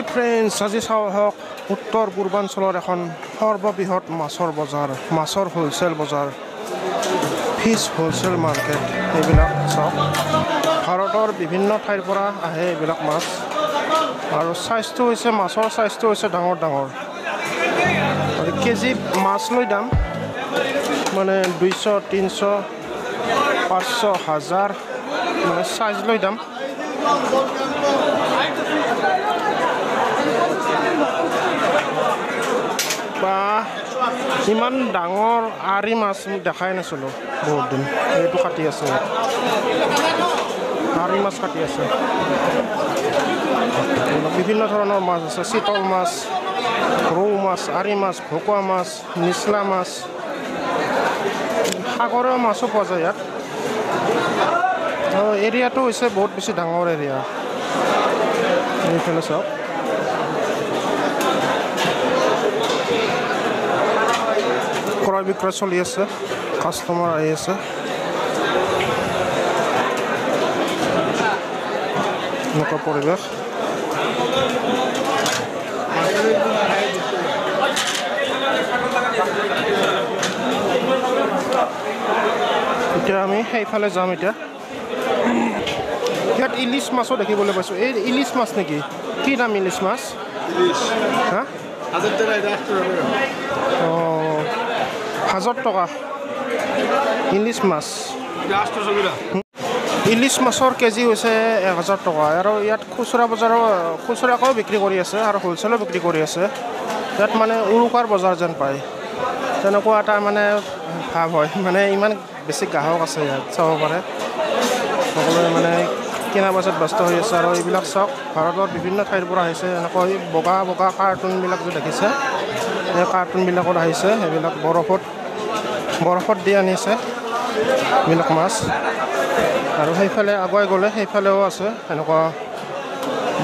হাই friends, আজি চাওঁ হওক উত্তৰ পূৰ্বাঞ্চলৰ এখন সৰ্ববৃহৎ মাছৰ বজাৰ, মাছৰ হোলচেল বজাৰ, ফিছ হোলচেল মাৰ্কেট। এইবিলাক চাওক, ভাৰতৰ বিভিন্ন ঠাইৰ পৰা আহে এইবিলাক মাছ। আৰু চাইজটো হৈছে, মাছৰ চাইজটো হৈছে ডাঙৰ ডাঙৰ। আৰু কেজি মাছ লৈ দাম মানে 200, 300, 500, 1000 মানে চাইজ লৈ দাম। বা ইমান ডাঙৰ আৰি মাছ দেখাই নাছিলোঁ বহুত দিন। এইটো কাটি আছে, আৰি মাছ কাটি আছে। বিভিন্ন ধৰণৰ মাছ আছে, চিতল মাছ, ৰৌ মাছ, আৰি মাছ, ভকুৱা মাছ, নিচলা মাছ, সাগৰীয় মাছো পোৱা যায় ইয়াত। এৰিয়াটো হৈছে বহুত বেছি ডাঙৰ এৰিয়া। এইফালে চাওক, ক্ৰয় বিক্ৰয় চলি আছে, কাষ্টমাৰ আহি আছে। এনেকুৱা পৰিৱেশ। এতিয়া আমি সেইফালে যাম। এতিয়া ইয়াত ইলিছ মাছো দেখিবলৈ পাইছোঁ। এই ইলিছ মাছ নেকি? কি দাম ইলিছ মাছ? হা, 1000 টকা ইলিছ মাছ। ইলিছ মাছৰ কেজি হৈছে 1000 টকা। আৰু ইয়াত খুচুৰা বজাৰো, খুচুৰাকৈও বিক্ৰী কৰি আছে আৰু হোলচেলো বিক্ৰী কৰি আছে। ইয়াত মানে উৰুকাৰ বজাৰ যেন পায়, তেনেকুৱা এটা মানে ভাৱ হয়। মানে ইমান বেছি গ্ৰাহক আছে ইয়াত, চাব পাৰে। সকলোৱে মানে কিনা বজাৰত ব্যস্ত হৈ আছে। আৰু এইবিলাক চাওক, ভাৰতৰ বিভিন্ন ঠাইৰ পৰা আহিছে। এনেকৈ বগা বগা কাৰ্টুনবিলাক যে দেখিছে, এই কাৰ্টুনবিলাকত আহিছে। এইবিলাক বৰফত দি আনিছে এইবিলাক মাছ। আৰু সেইফালে আগুৱাই গ'লে সেইফালেও আছে এনেকুৱা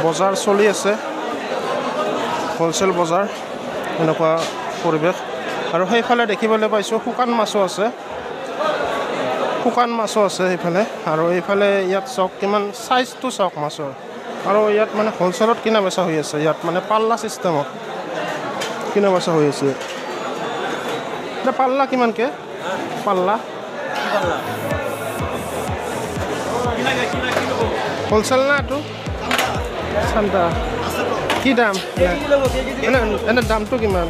বজাৰ চলি আছে, হোলচেল বজাৰ, এনেকুৱা পৰিৱেশ। আৰু সেইফালে দেখিবলৈ পাইছোঁ শুকান মাছো আছে, শুকান মাছো আছে সেইফালে। আৰু এইফালে ইয়াত চাওক কিমান চাইজটো চাওক মাছৰ। আৰু ইয়াত মানে হোলচেলত কিনা বেচা হৈ আছে। ইয়াত মানে পাল্লা ছিষ্টেমত কিনা বেচা হৈ আছে। এতিয়া পাল্লা কিমানকৈ? পাল্লা হোলচেল না এইটো চান্দা? কি দাম এনে দামটো কিমান?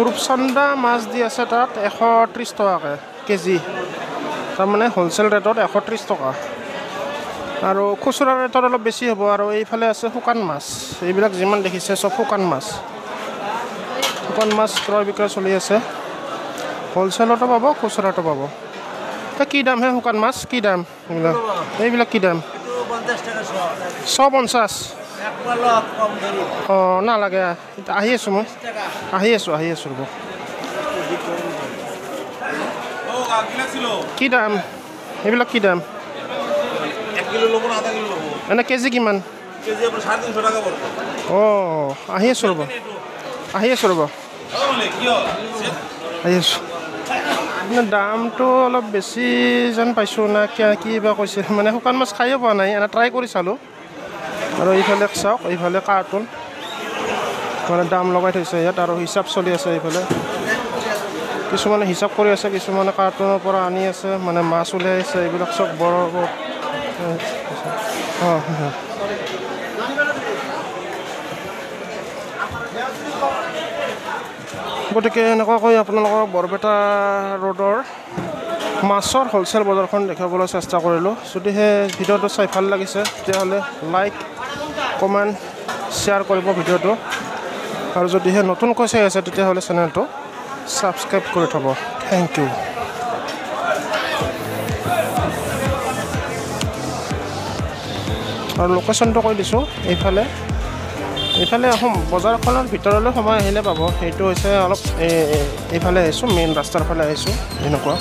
ৰূপচন্দা মাছ দি আছে তাত 130 টকাকৈ কেজি। তাৰমানে হোলচেল ৰেটত 130 টকা। আৰু খুচুৰা ৰেটত অলপ বেছি হ'ব। আৰু এইফালে আছে শুকান মাছ। এইবিলাক যিমান দেখিছে চব শুকান মাছ। শুকান মাছ ক্ৰয় বিক্ৰয় চলি আছে। হোলচেলতো পাব, খুচুৰাটো পাব। কি দাম হে শুকান মাছ? কি দাম এইবিলাক কি দাম? 150। অঁ নালাগে, আহি আছোঁ মই, আহি আছোঁ ৰ'ব। কি দাম এইবিলাক? কি দাম এনে কেজি কিমান? অঁ আহি আছোঁ ৰ'ব, আহি আছোঁ। মানে দামটো অলপ বেছি যেন পাইছোঁ না কি বা কৈছে। মানে শুকান মাছ খাইও পোৱা নাই, এনে ট্ৰাই কৰি চালোঁ। আৰু এইফালে চাওক, এইফালে কাৰ্টুন মানে দাম লগাই থৈছে ইয়াত। আৰু হিচাপ চলি আছে এইফালে। কিছুমানে হিচাপ কৰি আছে, কিছুমানে কাৰ্টুনৰ পৰা আনি আছে, মানে মাছ উলিয়াই আছে। এইবিলাক চব বৰ গতিকে এনেকুৱাকৈ আপোনালোকৰ বৰপেটা ৰোডৰ মাছৰ হোলচেল বজাৰখন দেখাবলৈ চেষ্টা কৰিলোঁ। যদিহে ভিডিঅ'টো চাই ভাল লাগিছে তেতিয়াহ'লে লাইক, কমেণ্ট, শ্বেয়াৰ কৰিব ভিডিঅ'টো। আৰু যদিহে নতুনকৈ চাই আছে তেতিয়াহ'লে চেনেলটো ছাবস্ক্ৰাইব কৰি থ'ব। Thank you. আৰু লোকেশ্যনটো কৈ দিছোঁ, এইফালে বজাৰখনৰ ভিতৰলৈ সোমাই আহিলে পাব। সেইটো হৈছে অলপ এইফালে আহিছোঁ, মেইন ৰাস্তাৰ ফালে আহিছোঁ। এনেকুৱা